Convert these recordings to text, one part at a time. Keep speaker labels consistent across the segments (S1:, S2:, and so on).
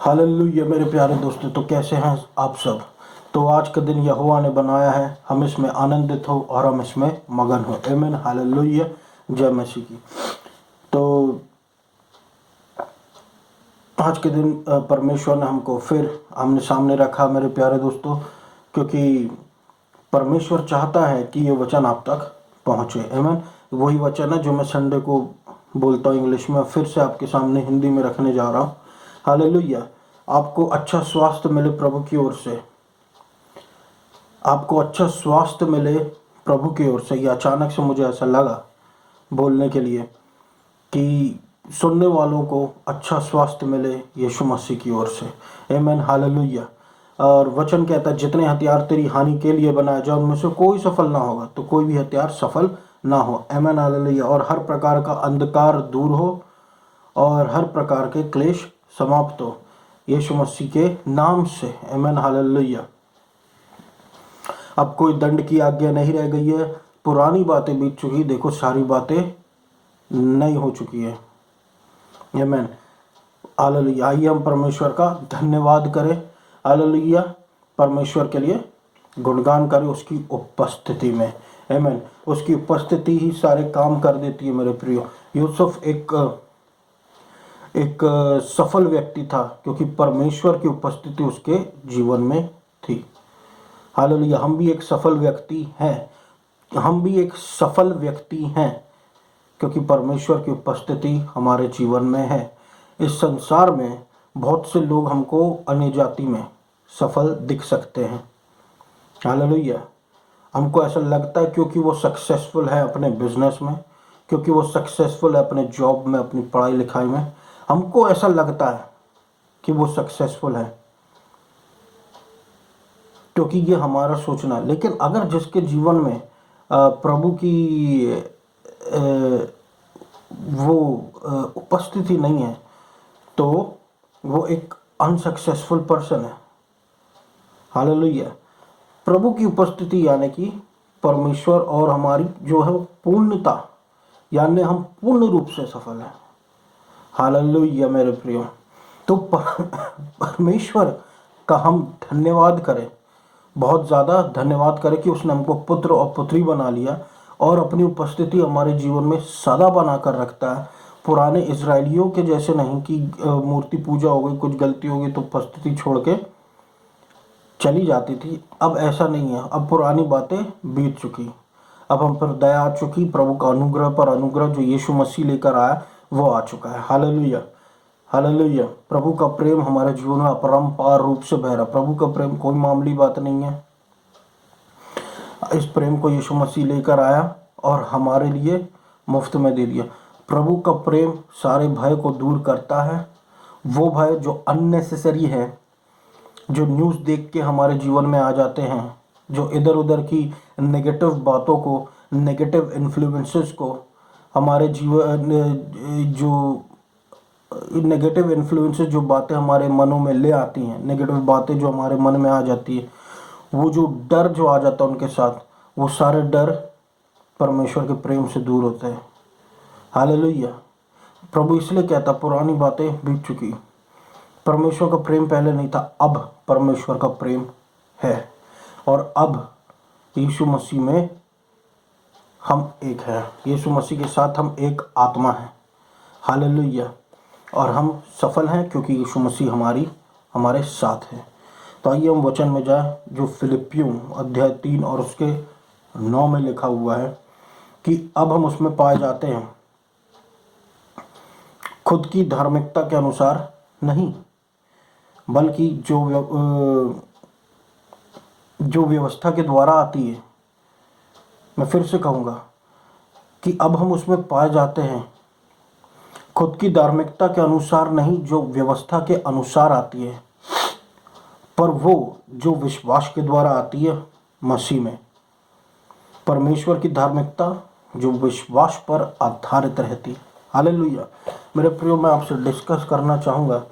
S1: Hallelujah मेरे प्यारे दोस्तों, तो कैसे हैं आप सब। तो आज का दिन यहोवा ने बनाया है, हम इसमें आनंदित हो और हम इसमें मगन हो। आमीन, हालेलुया, जय मसीह की। तो आज के दिन परमेश्वर ने हमको फिर आमने सामने रखा मेरे प्यारे दोस्तों, क्योंकि परमेश्वर चाहता है कि ये वचन आप तक पहुँचे। आमीन। वही वचन है जो मैं संडे को बोलता हूँ इंग्लिश में, फिर से आपके सामने हिंदी में रखने जा रहा हूँ। हालेलुया। आपको अच्छा स्वास्थ्य मिले प्रभु की ओर से, आपको अच्छा स्वास्थ्य मिले प्रभु की ओर से। ये अचानक से मुझे ऐसा लगा बोलने के लिए कि सुनने वालों को अच्छा स्वास्थ्य मिले यीशु मसीह की ओर से। आमीन, हालेलुया। और वचन कहता है जितने हथियार तेरी हानि के लिए बनाए जाए उनमें से कोई सफल ना होगा, तो कोई भी हथियार सफल ना हो। आमीन, हालेलुया। और हर प्रकार का अंधकार दूर हो और हर प्रकार के क्लेश समाप्त हो यीशु मसीह के नाम से। आमीन, हालेलुया। अब कोई दंड की आज्ञा नहीं रह गई है, पुरानी बातें बीत चुकी, देखो सारी बातें नई हो चुकी है। आमीन, हालेलुया। आइए हम परमेश्वर का धन्यवाद करें। हालेलुया। परमेश्वर के लिए गुणगान करें उसकी उपस्थिति में। आमीन। उसकी उपस्थिति ही सारे काम कर देती है मेरे प्रियो। यूसुफ एक सफल व्यक्ति था क्योंकि परमेश्वर की उपस्थिति उसके जीवन में थी। हालेलुया। हम भी एक सफल व्यक्ति हैं क्योंकि परमेश्वर की उपस्थिति हमारे जीवन में है। इस संसार में बहुत से लोग हमको अन्य जाति में सफल दिख सकते हैं। हालेलुया। हमको ऐसा लगता है क्योंकि वो सक्सेसफुल है अपने बिजनेस में, क्योंकि वो सक्सेसफुल है अपने जॉब में, अपनी पढ़ाई लिखाई में, हमको ऐसा लगता है कि वो सक्सेसफुल है क्योंकि ये हमारा सोचना है। लेकिन अगर जिसके जीवन में प्रभु की वो उपस्थिति नहीं है तो वो एक अनसक्सेसफुल पर्सन है। हालेलुया। प्रभु की उपस्थिति यानी कि परमेश्वर और हमारी जो है वो पूर्णता, यानी हम पूर्ण रूप से सफल हैं। हालेलुया मेरे प्रियो। तो परमेश्वर का हम धन्यवाद करें, बहुत ज़्यादा धन्यवाद करें कि उसने हमको पुत्र और पुत्री बना लिया और अपनी उपस्थिति हमारे जीवन में सदा बना कर रखता है। पुराने इजरायलियों के जैसे नहीं कि मूर्ति पूजा हो गई, कुछ गलती हो गई तो उपस्थिति छोड़ के चली जाती थी। अब ऐसा नहीं है, अब पुरानी बातें बीत चुकी, अब हम पर दया आ चुकी। प्रभु का अनुग्रह पर अनुग्रह जो यीशु मसीह लेकर आया वो आ चुका है। Hallelujah, hallelujah. प्रभु का प्रेम हमारे जीवन में अपरंपार रूप से बह रहा। प्रभु का प्रेम कोई मामूली बात नहीं है। इस प्रेम को यीशु मसीह लेकर आया और हमारे लिए मुफ्त में दे दिया। प्रभु का प्रेम सारे भय को दूर करता है। वो भय जो अननेसेसरी है, जो न्यूज़ देख के हमारे जीवन में आ जाते हैं, जो इधर उधर की नेगेटिव बातों को, नेगेटिव इन्फ्लुएंसेस को हमारे जीवन, जो नेगेटिव इन्फ्लुएंसेस जो बातें हमारे मनों में ले आती हैं, नेगेटिव बातें जो हमारे मन में आ जाती है, वो जो डर जो आ जाता है उनके साथ, वो सारे डर परमेश्वर के प्रेम से दूर होते हैं। हालेलुया। प्रभु इसलिए कहता पुरानी बातें बीत चुकी। परमेश्वर का प्रेम पहले नहीं था, अब परमेश्वर का प्रेम है और अब यीशु मसीह में हम एक हैं। यीशु मसीह के साथ हम एक आत्मा हैं। हालेलुया। और हम सफल हैं क्योंकि यीशु मसीह हमारे साथ है। तो आइए हम वचन में जाए जो फिलिपियों अध्याय 3 और उसके 9 में लिखा हुआ है कि अब हम उसमें पाए जाते हैं खुद की धार्मिकता के अनुसार नहीं, बल्कि जो व्यवस्था के द्वारा आती है। मैं फिर से कहूँगा कि अब हम उसमें पाए जाते हैं खुद की धार्मिकता के अनुसार नहीं, जो व्यवस्था के अनुसार आती है, पर वो जो विश्वास के द्वारा आती है मसीह में। परमेश्वर की धार्मिकता जो विश्वास पर आधारित रहती है। हालेलुया मेरे प्रियो, मैं आपसे डिस्कस करना चाहूँगा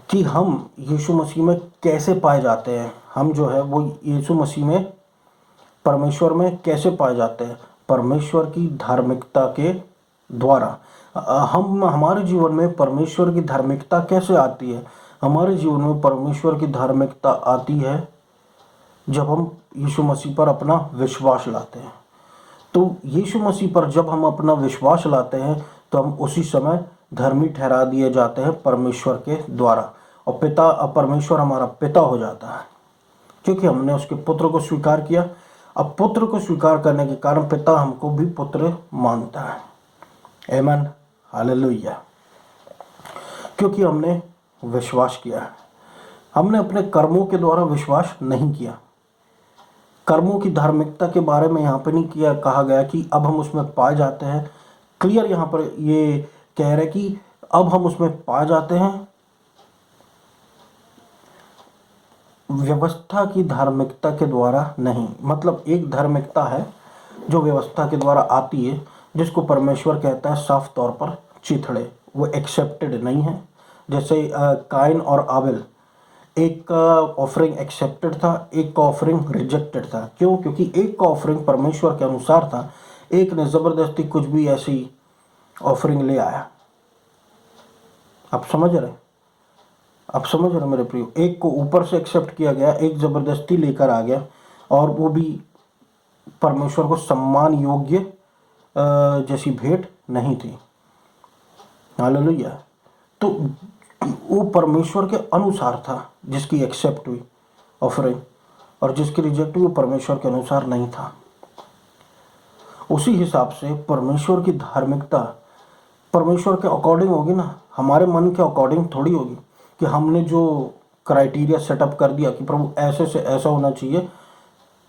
S1: कि हम यीशु मसीह में कैसे पाए जाते हैं। हम जो है वो यीशु मसीह में, परमेश्वर में कैसे पाए जाते हैं। परमेश्वर की धार्मिकता के द्वारा हम, हमारे जीवन में परमेश्वर की धार्मिकता कैसे आती है। हमारे जीवन में परमेश्वर की धार्मिकता आती है जब हम यीशु मसीह पर अपना विश्वास लाते हैं। तो यीशु मसीह पर जब हम अपना विश्वास लाते हैं तो हम उसी समय धर्मी ठहरा दिए जाते हैं परमेश्वर के द्वारा, और परमेश्वर हमारा पिता हो जाता है क्योंकि हमने उसके पुत्र को स्वीकार किया। अब पुत्र को स्वीकार करने के कारण पिता हमको भी पुत्र मानता है। आमीन, हालेलुया। क्योंकि हमने विश्वास किया है, हमने अपने कर्मों के द्वारा विश्वास नहीं किया। कर्मों की धार्मिकता के बारे में यहाँ पे नहीं किया कहा गया कि अब हम उसमें पाए जाते हैं। क्लियर यहाँ पर ये कह रहे कि अब हम उसमें पाए जाते हैं व्यवस्था की धार्मिकता के द्वारा नहीं। मतलब एक धार्मिकता है जो व्यवस्था के द्वारा आती है, जिसको परमेश्वर कहता है साफ तौर पर चिथड़े, वो एक्सेप्टेड नहीं है। जैसे काइन और आबेल, एक का ऑफरिंग एक्सेप्टेड था, एक का ऑफरिंग रिजेक्टेड था। क्यों? क्योंकि एक का ऑफरिंग परमेश्वर के अनुसार था, एक ने ज़बरदस्ती कुछ भी ऐसी ऑफरिंग ले आया। आप समझ रहे हैं? आप समझ रहे मेरे प्रियो? एक को ऊपर से एक्सेप्ट किया गया, एक ज़बरदस्ती लेकर आ गया, और वो भी परमेश्वर को सम्मान योग्य जैसी भेंट नहीं थी। हालेलुया। तो वो परमेश्वर के अनुसार था जिसकी एक्सेप्ट हुई ऑफरिंग, और जिसकी रिजेक्ट हुई वो परमेश्वर के अनुसार नहीं था। उसी हिसाब से परमेश्वर की धार्मिकता परमेश्वर के अकॉर्डिंग होगी ना, हमारे मन के अकॉर्डिंग थोड़ी होगी कि हमने जो क्राइटेरिया सेटअप कर दिया कि प्रभु ऐसे से ऐसा होना चाहिए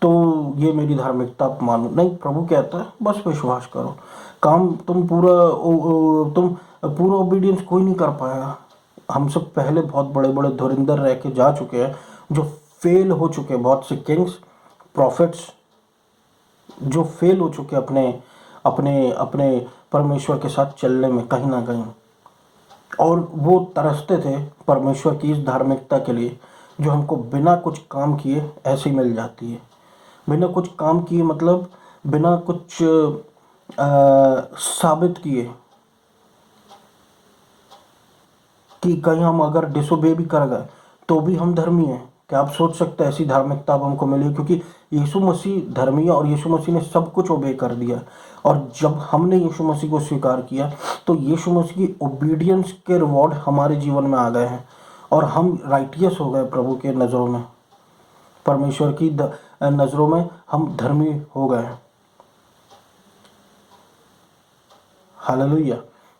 S1: तो ये मेरी धार्मिकता आप मानो। नहीं, प्रभु कहता है बस विश्वास करो। काम तुम पूरा ओबीडियंस कोई नहीं कर पाएगा। हमसे पहले बहुत बड़े बड़े धुरंधर रह के जा चुके हैं, जो फेल हो चुके हैं, बहुत से किंग्स प्रॉफिट्स जो फेल हो चुके अपने अपने अपने परमेश्वर के साथ चलने में कहीं ना कहीं, और वो तरसते थे परमेश्वर की इस धार्मिकता के लिए जो हमको बिना कुछ काम किए ऐसे ही मिल जाती है। बिना कुछ काम किए मतलब बिना कुछ साबित किए कि कहीं हम अगर डिसोबे भी कर गए तो भी हम धर्मी हैं। क्या आप सोच सकते हैं ऐसी धार्मिकता अब हमको मिली? क्योंकि यीशु मसीह धर्मी है और यीशु मसीह ने सब कुछ ओबे कर दिया। और जब हमने यीशु मसीह को स्वीकार किया तो यीशु मसीह की ओबीडियंस के रिवॉर्ड हमारे जीवन में आ गए हैं, और हम राइटियस हो गए प्रभु के नज़रों में, परमेश्वर की नज़रों में हम धर्मी हो गए। हालेलुया।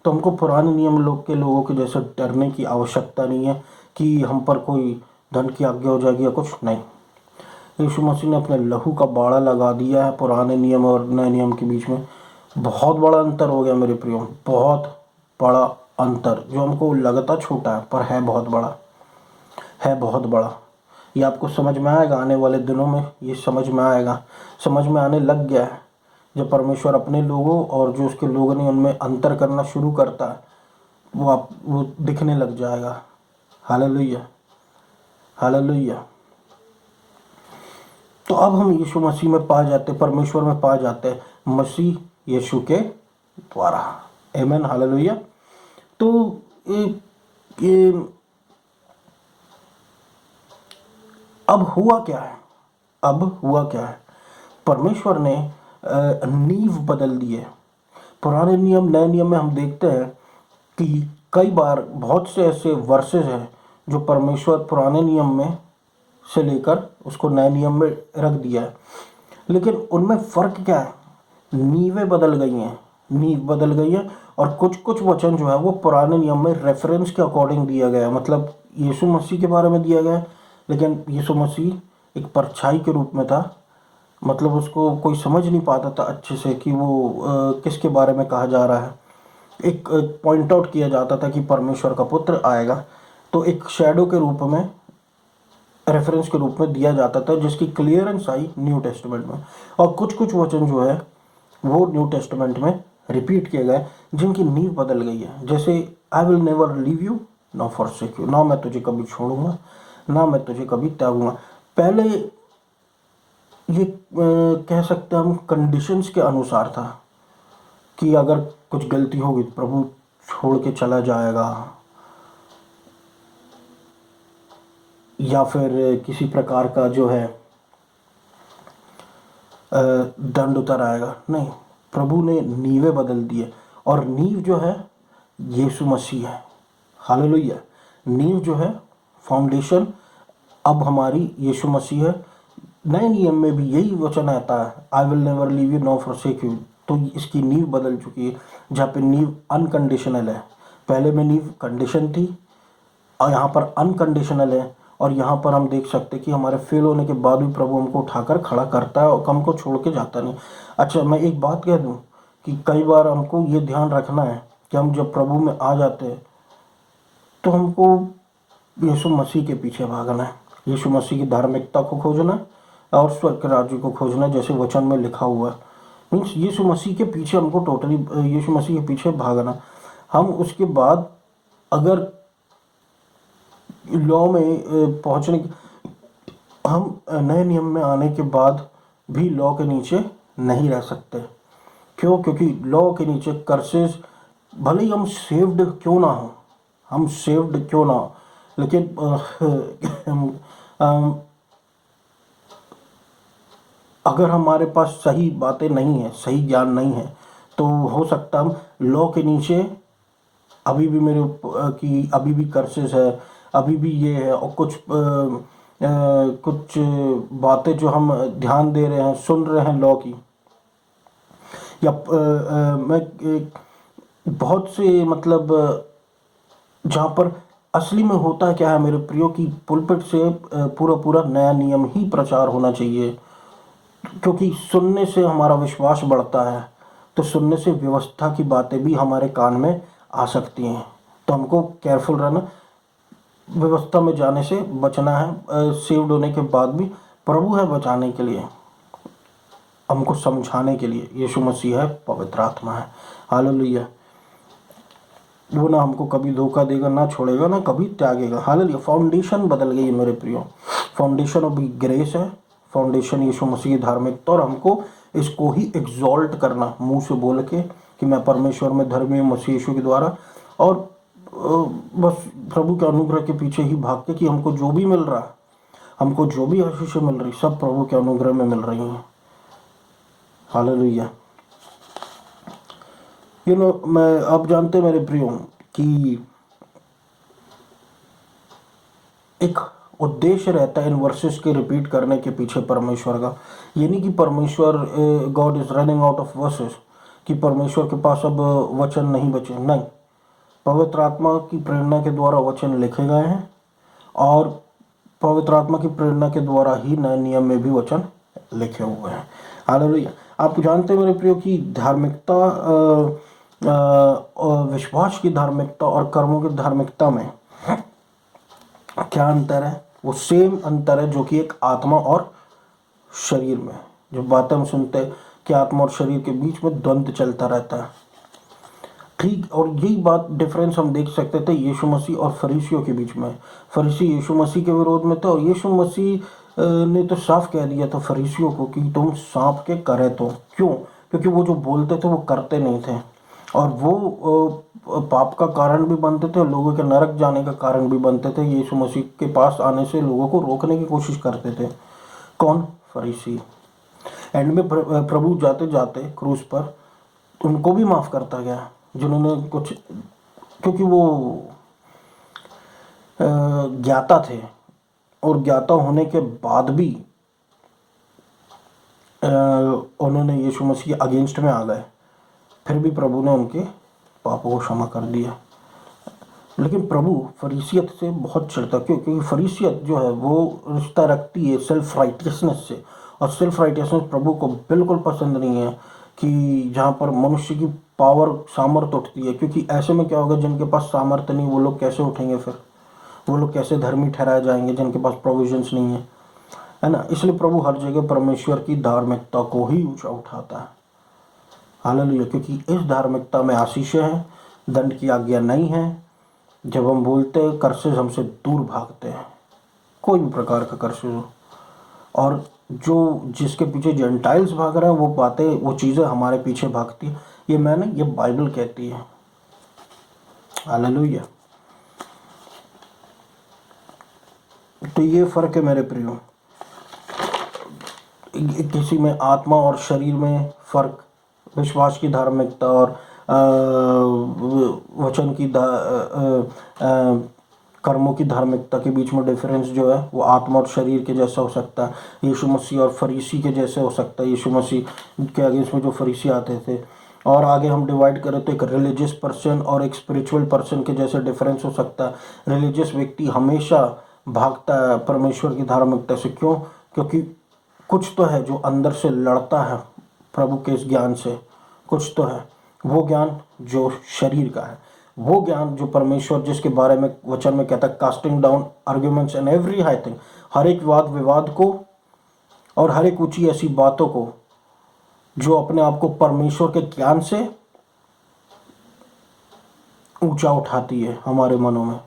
S1: तो हमको पुराने नियम के लोगों के जैसे डरने की आवश्यकता नहीं है कि हम पर कोई दंड की आज्ञा हो जाएगी या कुछ नहीं। यीशु मसीह ने अपने लहू का बाड़ा लगा दिया है पुराने नियम और नए नियम के बीच में। बहुत बड़ा अंतर हो गया मेरे प्रियो, बहुत बड़ा अंतर, जो हमको लगता छोटा है पर है बहुत बड़ा, है बहुत बड़ा। ये आपको समझ में आएगा आने वाले दिनों में, ये समझ में आएगा, समझ में आने लग गया है। जब परमेश्वर अपने लोगों और जो उसके लोगों ने उनमें अंतर करना शुरू करता है, वो दिखने लग जाएगा। Hallelujah, hallelujah. तो अब हम यीशु मसीह में पा जाते, परमेश्वर में पा जाते हैं मसीह यीशु के द्वारा। आमीन, हालेलुया। तो ये अब हुआ क्या है? अब हुआ क्या है? परमेश्वर ने नींव बदल दी है। पुराने नियम नए नियम में हम देखते हैं कि कई बार बहुत से ऐसे वर्सेस हैं जो परमेश्वर पुराने नियम में से लेकर उसको नए नियम में रख दिया है, लेकिन उनमें फ़र्क क्या है? नींवें बदल गई हैं, नींव बदल गई है, और कुछ कुछ वचन जो है वो पुराने नियम में रेफरेंस के अकॉर्डिंग दिया गया है। मतलब यीशु मसीह के बारे में दिया गया है, लेकिन यीशु मसीह एक परछाई के रूप में था। मतलब उसको कोई समझ नहीं पाता था अच्छे से कि वो किसके बारे में कहा जा रहा है। एक पॉइंट आउट किया जाता था कि परमेश्वर का पुत्र आएगा, तो एक शैडो के रूप में, रेफरेंस के रूप में दिया जाता था, जिसकी क्लियरेंस आई न्यू टेस्टमेंट में। और कुछ कुछ वचन जो है वो न्यू टेस्टमेंट में रिपीट किए गए, जिनकी नींव बदल गई है। जैसे I will never leave you not forsake you, ना मैं तुझे कभी छोड़ूंगा ना मैं तुझे कभी त्यागूंगा। पहले ये कह सकते हैं हम कंडीशंस के अनुसार था कि अगर कुछ गलती होगी तो प्रभु छोड़ के चला जाएगा, या फिर किसी प्रकार का जो है दंड उतर आएगा। नहीं, प्रभु ने नींवें बदल दिए, और नींव जो है यीशु मसीह है। हालेलुया। नींव जो है, फाउंडेशन अब हमारी यीशु मसीह है। नए नियम में भी यही वचन आता है, I will never leave you nor forsake you. तो इसकी नींव बदल चुकी है, जहाँ पे नींव अनकंडीशनल है। पहले में नींव कंडीशन थी, और यहाँ पर अनकंडीशनल है। और यहाँ पर हम देख सकते हैं कि हमारे फेल होने के बाद भी प्रभु हमको उठाकर खड़ा करता है और हमको छोड़ के जाता नहीं। अच्छा, मैं एक बात कह दूँ कि कई बार हमको ये ध्यान रखना है कि हम जब प्रभु में आ जाते हैं तो हमको यीशु मसीह के पीछे भागना है, यीशु मसीह की धार्मिकता को खोजना है और स्वर्ग के राज्य को खोजना है, जैसे वचन में लिखा हुआ है। मीन्स यीशु मसीह के पीछे हमको टोटली यीशु मसीह के पीछे भागना। हम उसके बाद अगर लॉ में पहुंचने हम नए नियम में आने के बाद भी लॉ के नीचे नहीं रह सकते। क्यों? क्योंकि लॉ के नीचे कर्सेस, भले ही हम सेव्ड क्यों ना हो, हम सेव्ड क्यों ना हो, लेकिन अगर हमारे पास सही बातें नहीं है, सही ज्ञान नहीं है, तो हो सकता हम लॉ के नीचे अभी भी कि अभी भी कर्सेस है, अभी भी ये है, और कुछ बातें जो हम ध्यान दे रहे हैं, सुन रहे हैं लॉ की, या मैं बहुत से मतलब जहाँ पर असली में होता क्या है मेरे प्रियो की पुलपिट से पूरा पूरा नया नियम ही प्रचार होना चाहिए। क्योंकि सुनने से हमारा विश्वास बढ़ता है, तो सुनने से व्यवस्था की बातें भी हमारे कान में आ सकती हैं। तो हमको केयरफुल रहना, व्यवस्था में जाने से बचना है। सेव्ड होने के बाद भी प्रभु है बचाने के लिए, हमको समझाने के लिए यीशु मसीह है, पवित्र आत्मा है। हालेलुया। वो ना हमको कभी धोखा देगा, ना छोड़ेगा, ना कभी त्यागेगा। हालेलुया। फाउंडेशन बदल गई है मेरे प्रियो, फाउंडेशन ऑफ ग्रेस है, फाउंडेशन यीशु मसीह की धार्मिकता, और हमको इसको ही एग्जॉल्ट करना, मुंह से बोल के कि मैं परमेश्वर में धर्मी हूँ मसीह यीशु के द्वारा, और बस प्रभु के अनुग्रह के पीछे ही भाग के कि हमको जो भी मिल रहा है, हमको जो भी आशीषें मिल रही, सब प्रभु के अनुग्रह में मिल रही हैं। हालेलुया। मैं आप जानते मेरे प्रियो कि एक उद्देश्य रहता है इन वर्सेस के रिपीट करने के पीछे परमेश्वर का। ये नहीं कि परमेश्वर God is running out of versus, कि परमेश्वर के पास अब वचन नहीं बचे। नहीं, पवित्र आत्मा की प्रेरणा के द्वारा वचन लिखे गए हैं, और पवित्र आत्मा की प्रेरणा के द्वारा ही नए नियम में भी वचन लिखे हुए हैं। हालेलुया। आप जानते हैं मेरे प्रियो की धार्मिकता, विश्वास की धार्मिकता और कर्मों की धार्मिकता में क्या अंतर है? वो सेम अंतर है जो कि एक आत्मा और शरीर में, जो बातें हम सुनते हैं कि आत्मा और शरीर के बीच में द्वंद्व चलता रहता है। ठीक, और यही बात डिफरेंस हम देख सकते थे यीशु मसीह और फरीसियों के बीच में। फरीसी यीशु मसीह के विरोध में थे, और यीशु मसीह ने तो साफ कह दिया था फरीसियों को कि तुम सांप के करे। तो क्यों? क्योंकि वो जो बोलते थे वो करते नहीं थे, और वो पाप का कारण भी बनते थे, लोगों के नरक जाने का कारण भी बनते थे। यीशु मसीह के पास आने से लोगों को रोकने की कोशिश करते थे। कौन? फरीसी। एंड में प्रभु जाते जाते क्रूस पर उनको भी माफ करता गया जिन्होंने कुछ, क्योंकि वो ज्ञाता थे, और ज्ञाता होने के बाद भी उन्होंने यीशु मसीह के अगेंस्ट में आ गए, फिर भी प्रभु ने उनके पापों को क्षमा कर दिया। लेकिन प्रभु फरीसियत से बहुत चिढ़ता। क्यों? क्योंकि फरीसियत जो है वो रिश्ता रखती है सेल्फ राइटियसनेस से, और सेल्फ राइटियसनेस प्रभु को बिल्कुल पसंद नहीं है, कि जहाँ पर मनुष्य की पावर सामर्थ्य उठती है। क्योंकि ऐसे में क्या होगा, जिनके पास सामर्थ्य नहीं वो लोग कैसे उठेंगे, फिर वो लोग कैसे धर्मी ठहराए जाएंगे जिनके पास प्रोविजंस नहीं है ना। इसलिए प्रभु हर जगह परमेश्वर की धार्मिकता को ही ऊंचा उठाता है। हालेलुया। क्योंकि इस धार्मिकता में आशीषें हैं, दंड की आज्ञा नहीं है। जब हम बोलते हैं कर्सेस हमसे दूर भागते हैं, कोई भी प्रकार का कर्सेस हो, और जो जिसके पीछे जेंटाइल्स भाग रहे हैं वो बातें, वो चीज़ें हमारे पीछे भागती है। ये मैंने, ये बाइबल कहती है। हालेलुया। तो ये फ़र्क है मेरे प्रियो, किसी में आत्मा और शरीर में फ़र्क, विश्वास की धार्मिकता और वचन की कर्मों की धार्मिकता के बीच में डिफरेंस जो है वो आत्मा और शरीर के जैसा हो सकता है। यीशु मसीह और फरीसी के जैसे हो सकता है, यीशु मसीह के अगेंस्ट में जो फरीसी आते थे। और आगे हम डिवाइड करें तो एक रिलीजियस पर्सन और एक स्पिरिचुअल पर्सन के जैसे डिफरेंस हो सकता है। रिलीजियस व्यक्ति हमेशा भागता है परमेश्वर की धार्मिकता से। क्यों? क्योंकि कुछ तो है जो अंदर से लड़ता है प्रभु के इस ज्ञान से, कुछ तो है। वो ज्ञान जो शरीर का है, वो ज्ञान जो परमेश्वर जिसके बारे में वचन में कहता है, casting down arguments and every high thing, हर एक वाद विवाद को और हर एक ऊंची ऐसी बातों को जो अपने आप को परमेश्वर के ज्ञान से ऊंचा उठाती है हमारे मनों में।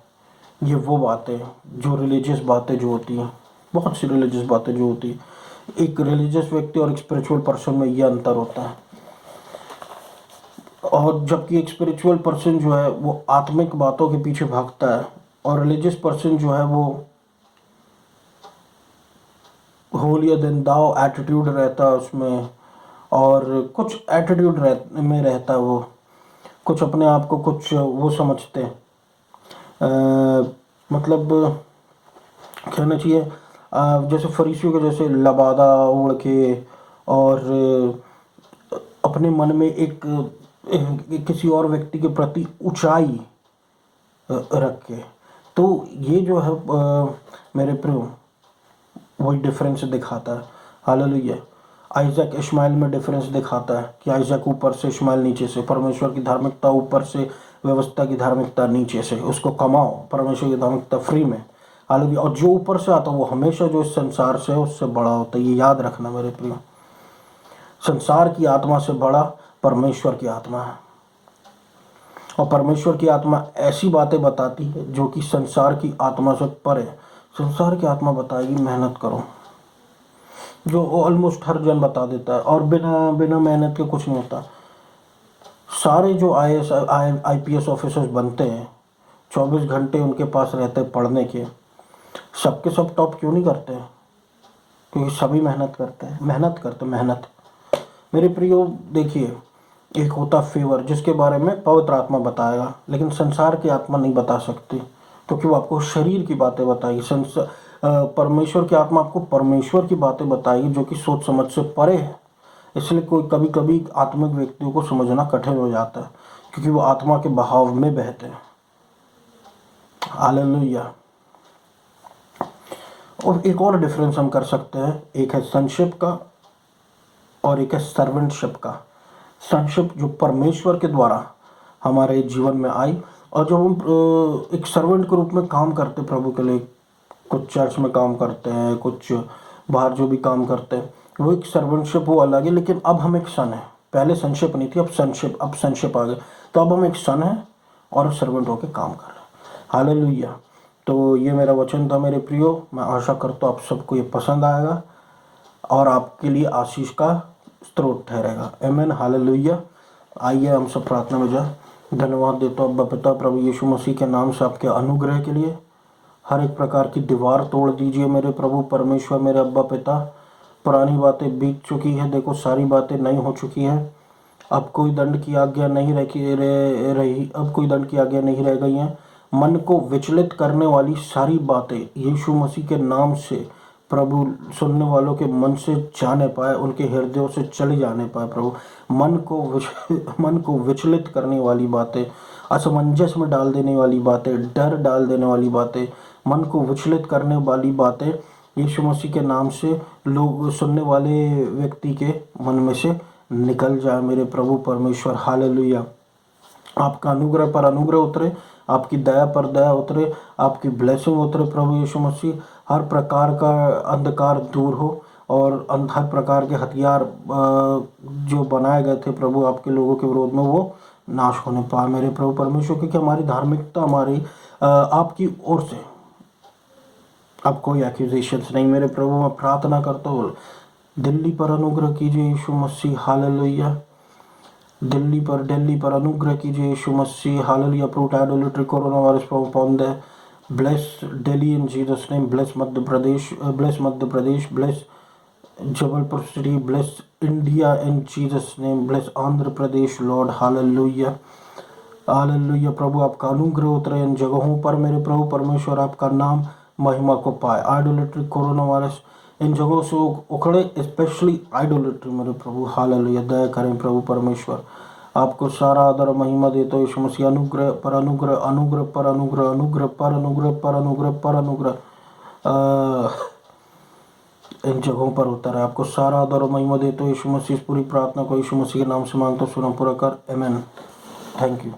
S1: ये वो बातें जो रिलीजियस बातें जो होती हैं, बहुत सी रिलीजियस बातें जो होती हैं, एक रिलीजियस व्यक्ति और एक स्पिरिचुअल पर्सन में ये अंतर होता है। और जबकि एक स्पिरिचुअल पर्सन जो है वो आत्मिक बातों के पीछे भागता है और रिलीजियस पर्सन जो है वो होलियर देन दाओ एटीट्यूड रहता है उसमें, और कुछ एटीट्यूड में रहता है वो, कुछ अपने आप को कुछ वो समझते हैं, मतलब कहना चाहिए जैसे फरीसियों के जैसे लबादा ओढ़ के और अपने मन में एक किसी और व्यक्ति के प्रति ऊंचाई रख के। तो ये जो है मेरे प्रियो वही डिफरेंस दिखाता है। हालेलुया। आइजैक इश्माइल में डिफरेंस दिखाता है कि आइजैक ऊपर से, इश्माइल नीचे से। परमेश्वर की धार्मिकता ऊपर से, व्यवस्था की धार्मिकता नीचे से। उसको कमाओ परमेश्वर की धार्मिकता फ्री में। हालेलुया। और जो ऊपर से आता है वो हमेशा जो इस संसार से है उससे बड़ा होता है। ये याद रखना मेरे प्रियो, संसार की आत्मा से बड़ा परमेश्वर की आत्मा है। और परमेश्वर की आत्मा ऐसी बातें बताती है जो कि संसार की आत्मा से परे। संसार की आत्मा बताएगी मेहनत करो, जो ऑलमोस्ट हर जन बता देता है, और बिना बिना मेहनत के कुछ नहीं होता। सारे जो IAS IPS ऑफिसर्स बनते हैं 24 घंटे उनके पास रहते हैं पढ़ने के, सबके सब टॉप क्यों नहीं करते हैं? क्योंकि सभी मेहनत करते हैं, मेहनत। मेरे प्रियो देखिए, एक होता फेवर जिसके बारे में पवित्र आत्मा बताएगा, लेकिन संसार की आत्मा नहीं बता सकती, क्योंकि वो आपको शरीर की बातें बताएगी। परमेश्वर की आत्मा आपको परमेश्वर की बातें बताएगी जो कि सोच समझ से परे है। इसलिए कोई कभी कभी आत्मिक व्यक्तियों को समझना कठिन हो जाता है, क्योंकि वो आत्मा के बहाव में बहते हैं। हालेलुया। और एक और डिफरेंस हम कर सकते हैं, एक है सनशिप का और एक है सर्वेंटशिप का। सनशिप जो परमेश्वर के द्वारा हमारे जीवन में आई, और जब हम एक सर्वेंट के रूप में काम करते प्रभु के लिए, कुछ चर्च में काम करते हैं, कुछ बाहर जो भी काम करते हैं, वो एक सर्वेंटशिप वो अलग है। लेकिन अब हम एक सन है, पहले सनशिप नहीं थी, अब सनशिप आ गए। तो अब हम एक सन है और सर्वेंट होकर काम कर रहे हैं। हालेलुया। तो ये मेरा वचन था मेरे प्रियो। मैं आशा करता हूँ आप सबको ये पसंद आएगा और आपके लिए आशीष का स्रोत ठहरेगा। आमीन। हालेलुया। आइए हम सब प्रार्थना में जाए। धन्यवाद देता हूँ अब्बा पिता प्रभु यीशु मसीह के नाम से आपके अनुग्रह के लिए। हर एक प्रकार की दीवार तोड़ दीजिए मेरे प्रभु परमेश्वर, मेरे अब्बा पिता। पुरानी बातें बीत चुकी है, देखो सारी बातें नई हो चुकी हैं। अब कोई दंड की आज्ञा नहीं रही, अब कोई दंड की आज्ञा नहीं रह गई है। मन को विचलित करने वाली सारी बातें यीशु मसीह के नाम से प्रभु सुनने वालों के मन से जाने पाए, उनके हृदयों से चले जाने पाए प्रभु। मन को विचलित करने वाली बातें, असमंजस में डाल देने वाली बातें, डर डाल देने वाली बातें, मन को विचलित करने वाली बातें यीशु मसीह के नाम से लोग सुनने वाले व्यक्ति के मन में से निकल जाए मेरे प्रभु परमेश्वर। हालेलुया। आपका अनुग्रह पर अनुग्रह उतरे, आपकी दया पर दया उतरे, आपकी ब्लेसिंग उतरे प्रभु यीशु मसीह। हर प्रकार का अंधकार दूर हो और हर प्रकार के हथियार जो बनाए गए थे प्रभु आपके लोगों के विरोध में वो नाश होने पाए मेरे प्रभु परमेश्वर, क्योंकि हमारी धार्मिकता हमारी आपकी ओर से, अब कोई एक्यूजेशंस नहीं मेरे प्रभु। मैं प्रार्थना करता हूँ दिल्ली पर अनुग्रह कीजिए यीशु मसीह। हालेलुया। दिल्ली पर अनुग्रह कीजिए यीशु मसीह। हालेलुया। प्रूट idolatry corona virus upon the bless Delhi in Jesus name, bless Madhya Pradesh, bless Jabalpur city, bless India in Jesus name, bless Andhra Pradesh, Lord, hallelujah, hallelujah. प्रभु आपका अनुग्रह उतरे इन जगहों पर मेरे प्रभु परमेश्वर, आपका नाम महिमा को पाए। आइडोलेट्री, कोरोना वायरस इन जगहों से उखड़े, स्पेशली आइडोलेट्री मेरे प्रभु, हालेलुया। दया करें प्रभु परमेश्वर, आपको सारा आदर और महिमा देते हो यीशु मसीह। अनुग्रह पर अनुग्रह, अनुग्रह पर अनुग्रह, अनुग्रह पर अनुग्रह, पर अनुग्रह पर अनुग्रह इन जगहों पर होता रहे। आपको सारा आदर और महिमा देते हो यीशु मसीह। इस पूरी प्रार्थना को यीशु मसीह के नाम से मांगता, सुना पूरा कर, आमीन। Thank you.